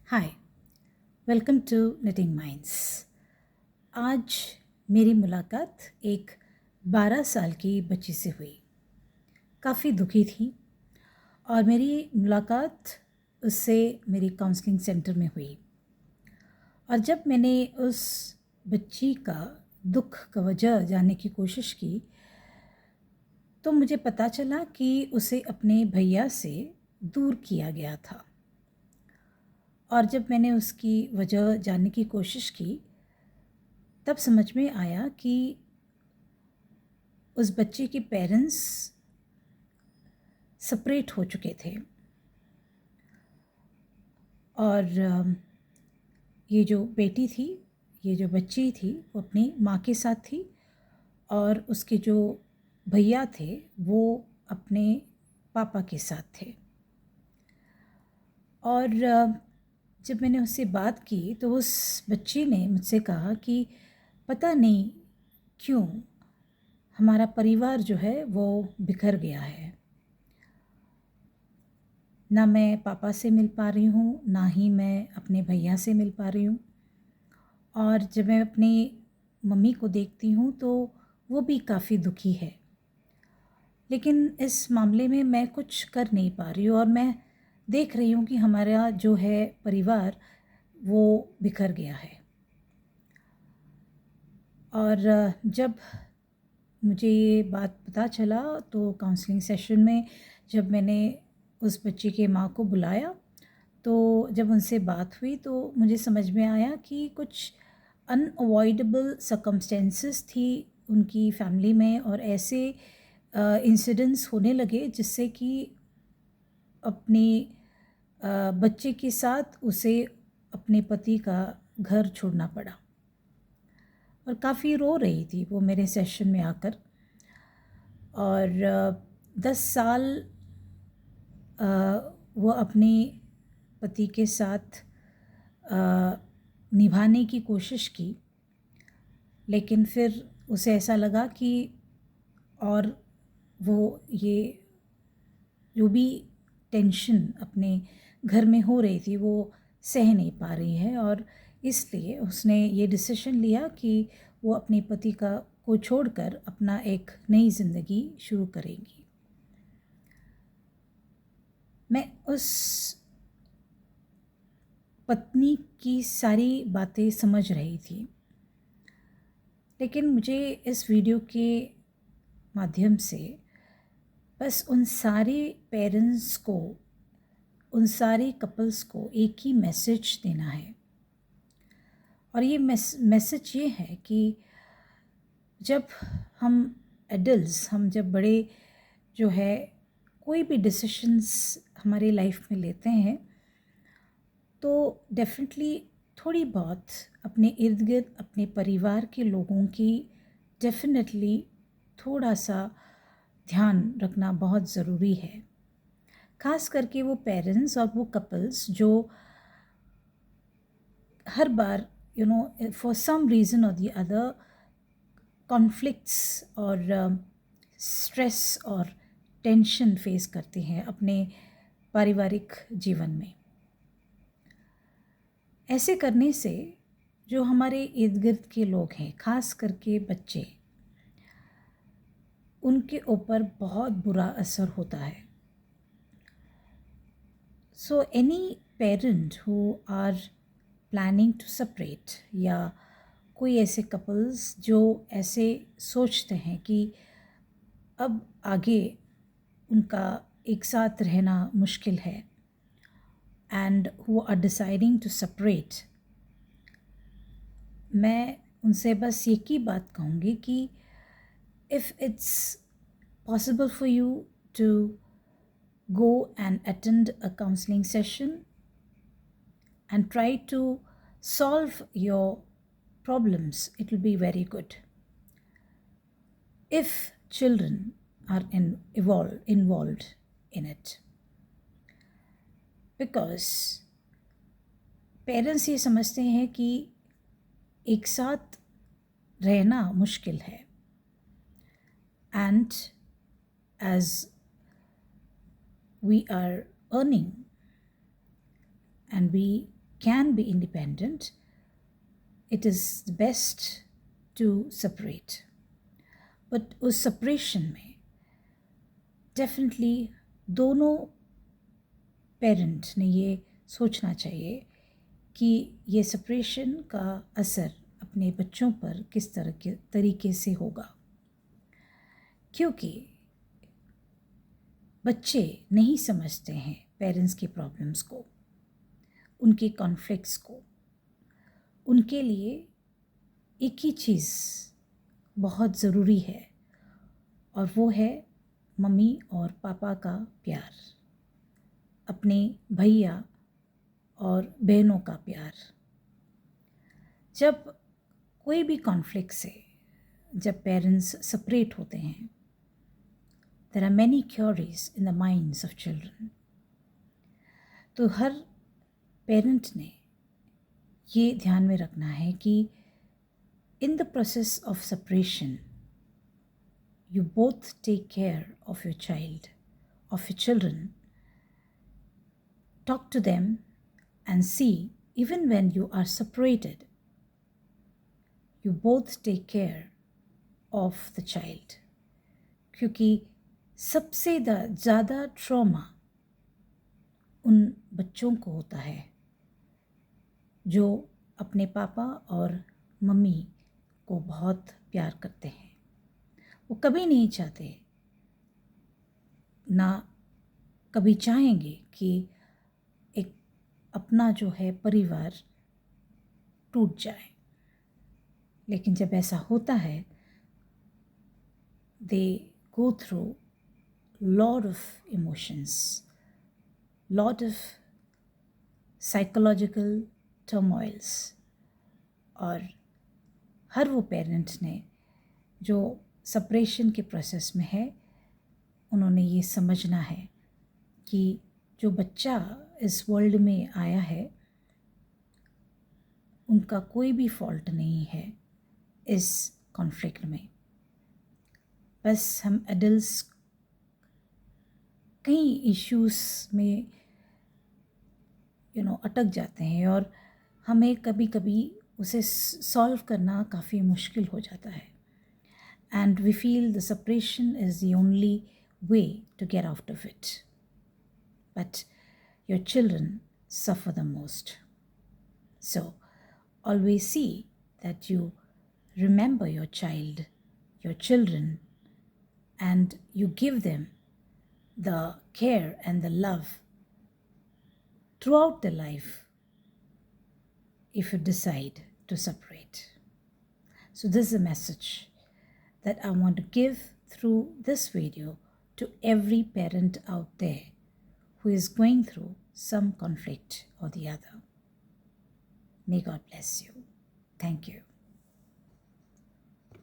Hi, welcome to knitting minds. आज मेरी मुलाकात एक 12 साल की बच्ची से हुई। काफ़ी दुखी थी और मेरी मुलाकात उससे मेरी काउंसलिंग सेंटर में हुई। और जब मैंने उस बच्ची का दुख का वजह जानने की कोशिश की तो मुझे पता चला कि उसे अपने भैया से दूर किया गया था। और जब मैंने उसकी वजह जानने की कोशिश की तब समझ में आया कि उस बच्चे के पेरेंट्स सेपरेट हो चुके थे और ये जो बेटी थी, ये जो बच्ची थी, वो अपनी माँ के साथ थी और उसके जो भैया थे वो अपने पापा के साथ थे। और जब मैंने उससे बात की तो उस बच्ची ने मुझसे कहा कि पता नहीं क्यों हमारा परिवार जो है वो बिखर गया है। ना मैं पापा से मिल पा रही हूँ, ना ही मैं अपने भैया से मिल पा रही हूँ। और जब मैं अपनी मम्मी को देखती हूँ तो वो भी काफ़ी दुखी है, लेकिन इस मामले में मैं कुछ कर नहीं पा रही हूँ और मैं देख रही हूँ कि हमारा जो है परिवार वो बिखर गया है। और जब मुझे ये बात पता चला तो काउंसलिंग सेशन में जब मैंने उस बच्ची के माँ को बुलाया तो जब उनसे बात हुई तो मुझे समझ में आया कि कुछ अनअवॉइडेबल सर्कमस्टेंसेस थी उनकी फैमिली में और ऐसे इंसिडेंट्स होने लगे जिससे कि अपने बच्चे के साथ उसे अपने पति का घर छोड़ना पड़ा। और काफ़ी रो रही थी वो मेरे सेशन में आकर। और 10 साल वो अपने पति के साथ निभाने की कोशिश की, लेकिन फिर उसे ऐसा लगा कि और वो ये जो भी टेंशन अपने घर में हो रही थी वो सह नहीं पा रही है और इसलिए उसने ये डिसीजन लिया कि वो अपने पति को छोड़कर अपना एक नई ज़िंदगी शुरू करेंगी। मैं उस पत्नी की सारी बातें समझ रही थी, लेकिन मुझे इस वीडियो के माध्यम से बस उन सारे पेरेंट्स को, उन सारे कपल्स को एक ही मैसेज देना है। और ये मैसेज ये है कि जब हम एडल्ट्स, हम जब बड़े जो है कोई भी डिसीशंस हमारी लाइफ में लेते हैं तो डेफिनेटली थोड़ी बहुत अपने इर्द गिर्द अपने परिवार के लोगों की डेफिनेटली थोड़ा सा ध्यान रखना बहुत ज़रूरी है। ख़ास करके वो पेरेंट्स और वो कपल्स जो हर बार फॉर सम रीज़न और द अदर कॉन्फ्लिक्ट्स और स्ट्रेस और टेंशन फेस करते हैं अपने पारिवारिक जीवन में। ऐसे करने से जो हमारे इर्द गिर्द के लोग हैं, ख़ास करके बच्चे, उनके ऊपर बहुत बुरा असर होता है। So any parent who are planning to separate या कोई ऐसे कपल्स जो ऐसे सोचते हैं कि अब आगे उनका एक साथ रहना मुश्किल है and who are deciding to separate, मैं उनसे बस एक ही बात कहूँगी कि if it's possible for you to go and attend a counseling session and try to solve your problems, it will be very good. If children are involved in it, because parents ये समझते हैं कि एक साथ रहना मुश्किल है and as we are earning and we can be independent, it is the best to separate. But उस separation में डेफिनेटली दोनों पेरेंट ने ये सोचना चाहिए कि ये सेपरेशन का असर अपने बच्चों पर किस तरह के तरीके से होगा, क्योंकि बच्चे नहीं समझते हैं पेरेंट्स की प्रॉब्लम्स को, उनके कॉन्फ्लिक्ट्स को। उनके लिए एक ही चीज़ बहुत ज़रूरी है और वो है मम्मी और पापा का प्यार, अपने भैया और बहनों का प्यार। जब कोई भी कॉन्फ्लिक्ट से जब पेरेंट्स सेपरेट होते हैं, there are many queries in the minds of children. तो हर पेरेंट ने ये ध्यान में रखना है कि in the process of separation you both take care of your child, of your children. Talk to them and see, even when you are separated, you both take care of the child. क्योंकि सबसे ज़्यादा trauma उन बच्चों को होता है जो अपने पापा और मम्मी को बहुत प्यार करते हैं। वो कभी नहीं चाहते, ना कभी चाहेंगे कि एक अपना जो है परिवार टूट जाए। लेकिन जब ऐसा होता है, they go through lot of emotions, lot of psychological turmoils. और हर वो पेरेंट ने जो सेपरेशन के प्रोसेस में है, उन्होंने ये समझना है कि जो बच्चा इस वर्ल्ड में आया है, उनका कोई भी फॉल्ट नहीं है इस कॉन्फ्लिक्ट में। बस हम एडल्ट्स कई इश्यूज़ में अटक जाते हैं और हमें कभी कभी उसे सॉल्व करना काफ़ी मुश्किल हो जाता है। And we feel the separation is the only way to get out of it. But your children suffer the most. So always see that you remember your child, your children, and you give them the care and the love throughout their life if you decide to separate. So this is a message that I want to give through this video to every parent out there who is going through some conflict or the other. May God bless you. Thank you.